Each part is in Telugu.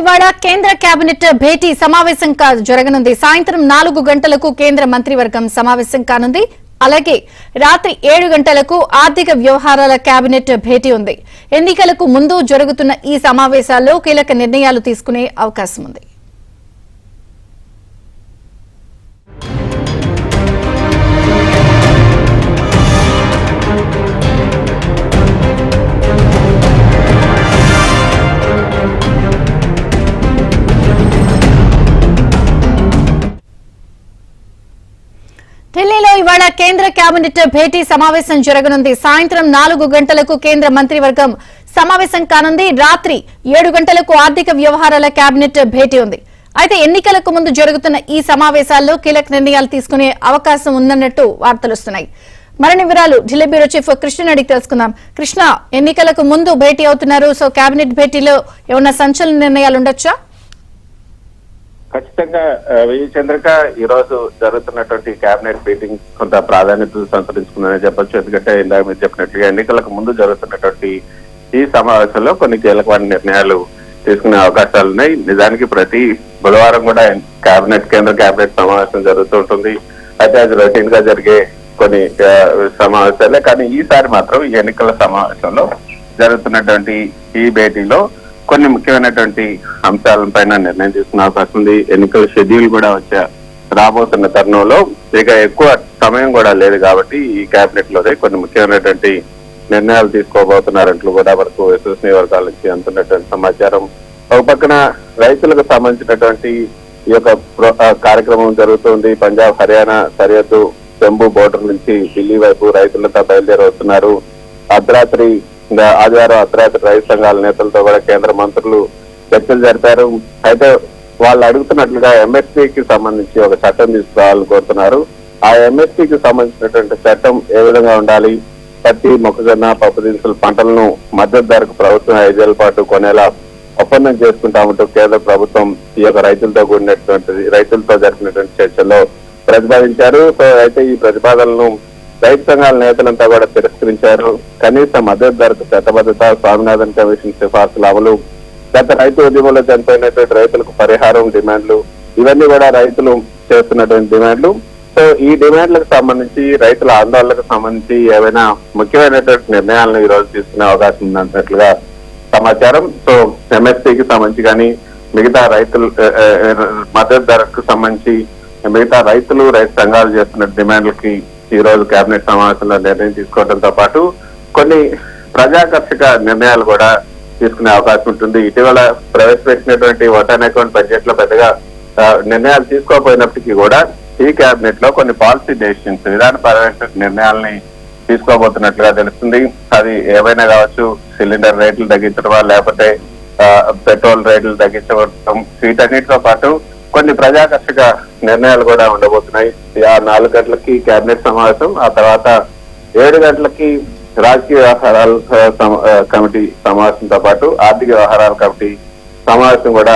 ఇవాళ కేంద్ర కేబినెట్ భేటీ సమావేశం జరగనుంది. సాయంత్రం 4 గంటలకు కేంద్ర మంత్రివర్గం సమావేశం కానుంది. అలాగే రాత్రి 7 గంటలకు ఆర్థిక వ్యవహారాల కేబినెట్ భేటీ ఉంది. ఎన్నికలకు ముందు జరుగుతున్న ఈ సమావేశాల్లో కీలక నిర్ణయాలు తీసుకునే అవకాశం ఉంది. ఢిల్లీలో ఇవాళ కేంద్ర కేబినెట్ భేటీ సమావేశం జరగనుంది. సాయంత్రం 4 గంటలకు కేంద్ర మంత్రివర్గం సమావేశం కానుంది. రాత్రి 7 గంటలకు ఆర్థిక వ్యవహారాల కేబినెట్ భేటీ ఉంది. అయితే ఎన్నికలకు ముందు జరుగుతున్న ఈ సమావేశాల్లో కీలక నిర్ణయాలు తీసుకునే అవకాశం ఉందన్నట్టు వార్తలు వస్తున్నాయి. మరిన్ని వివరాలు ఢిల్లీ బ్యూరో చీఫ్ కృష్ణ అడిగి తెలుసుకుందాం. కృష్ణ, ఎన్నికలకు ముందు భేటీ అవుతున్నారు. సో కేబినెట్ భేటీలో ఏమన్నా సంచలన నిర్ణయాలు ఉండొచ్చా? ఖచ్చితంగా విజయచంద్రిక ఈ రోజు జరుగుతున్నటువంటి కేబినెట్ మీటింగ్ కొంత ప్రాధాన్యత సంతరించుకుందని చెప్పొచ్చు. ఎందుకంటే ఇందాక మీరు చెప్పినట్లుగా ఎన్నికలకు ముందు జరుగుతున్నటువంటి ఈ సమావేశంలో కొన్ని కీలకమైన నిర్ణయాలు తీసుకునే అవకాశాలు ఉన్నాయి. నిజానికి ప్రతి బుధవారం కూడా కేంద్ర కేబినెట్ సమావేశం జరుగుతూ ఉంటుంది. అయితే అది రొటీన్ గా జరిగే కొన్ని సమావేశాలే. కానీ ఈసారి మాత్రం ఈ ఎన్నికల సమావేశంలో జరుగుతున్నటువంటి ఈ భేటీలో కొన్ని ముఖ్యమైనటువంటి అంశాలపైన నిర్ణయం తీసుకునే అవకాశం ఉంది. ఎన్నికల షెడ్యూల్ కూడా రాబోతున్న తరుణంలో ఇక ఎక్కువ సమయం కూడా లేదు కాబట్టి ఈ కేబినెట్ లోనే కొన్ని ముఖ్యమైనటువంటి నిర్ణయాలు తీసుకోబోతున్నారంటూ కూడా మనకు విశ్వసనీయ వర్గాల నుంచి అందుతున్నటువంటి సమాచారం. ఒక పక్కన రైతులకు సంబంధించినటువంటి ఈ యొక్క కార్యక్రమం జరుగుతుంది. పంజాబ్ హర్యానా సరిహద్దు జంబూ బోర్డర్ నుంచి ఢిల్లీ వైపు రైతులతో బయలుదేరి వస్తున్నారు. ఆదివారం అర్ధరాత్రి రైతు సంఘాల నేతలతో కూడా కేంద్ర మంత్రులు చర్చలు జరిపారు. అయితే వాళ్ళు అడుగుతున్నట్లుగా ఎంఎస్పీకి సంబంధించి ఒక చట్టం తీసుకురావాలని కోరుతున్నారు. ఆ ఎంఎస్పీకి సంబంధించినటువంటి చట్టం ఏ విధంగా ఉండాలి, పత్తి, మొక్కజొన్న, పప్పు దినుసుల పంటలను మద్దతు ధరకు ప్రభుత్వం 5 ఏళ్ల పాటు కొనేలా ఒప్పందం చేసుకుంటామంటూ కేంద్ర ప్రభుత్వం ఈ యొక్క రైతులతో జరిపినటువంటి చర్చల్లో ప్రతిపాదించారు. సో అయితే ఈ ప్రతిపాదనలను రైతు సంఘాల నేతలంతా కూడా తిరస్కరించారు. కనీస మద్దతు ధరకు చట్టబద్ధత, స్వామినాథన్ కమిషన్ సిఫార్సుల అమలు, గత రైతు ఉద్యమంలో చనిపోయినటువంటి రైతులకు పరిహారం డిమాండ్లు, ఇవన్నీ కూడా రైతులు చేస్తున్నటువంటి డిమాండ్లు. సో ఈ డిమాండ్లకు సంబంధించి, రైతుల ఆందోళనకు సంబంధించి ఏవైనా ముఖ్యమైనటువంటి నిర్ణయాలను ఈ రోజు తీసుకునే అవకాశం ఉందన్నట్లుగా సమాచారం. సో ఎంఎస్పీకి సంబంధించి కానీ మిగతా రైతులు మద్దతు ధరకు సంబంధించి మిగతా రైతు సంఘాలు చేస్తున్న డిమాండ్లకి ఈ రోజు కేబినెట్ సమావేశంలో నిర్ణయం తీసుకోవడంతో పాటు కొన్ని ప్రజాకర్షక నిర్ణయాలు కూడా తీసుకునే అవకాశం ఉంటుంది. ఇటీవల ప్రవేశపెట్టినటువంటి ఓటాన్ అకౌంట్ బడ్జెట్ లో పెద్దగా నిర్ణయాలు తీసుకోకపోయినప్పటికీ కూడా ఈ కేబినెట్ లో కొన్ని పాలసీ డెసిషన్స్, విధానపరమైన నిర్ణయాలని తీసుకోబోతున్నట్లుగా తెలుస్తుంది. అది ఏవైనా కావచ్చు, సిలిండర్ రేట్లు తగ్గించడమా, లేకపోతే పెట్రోల్ రేట్లు తగ్గించడం, వీటన్నిటితో పాటు కొన్ని ప్రజాకర్షక నిర్ణయాలు కూడా ఉండబోతున్నాయి. 4 గంటలకి కేబినెట్ సమావేశం, ఆ తర్వాత 7 గంటలకి రాజకీయ వ్యవహారాల కమిటీ సమావేశంతో పాటు ఆర్థిక వ్యవహారాల కమిటీ సమావేశం కూడా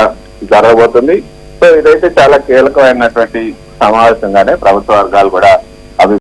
జరగబోతుంది. సో ఇదైతే చాలా కీలకమైనటువంటి సమావేశంగానే ప్రభుత్వ వర్గాలు కూడా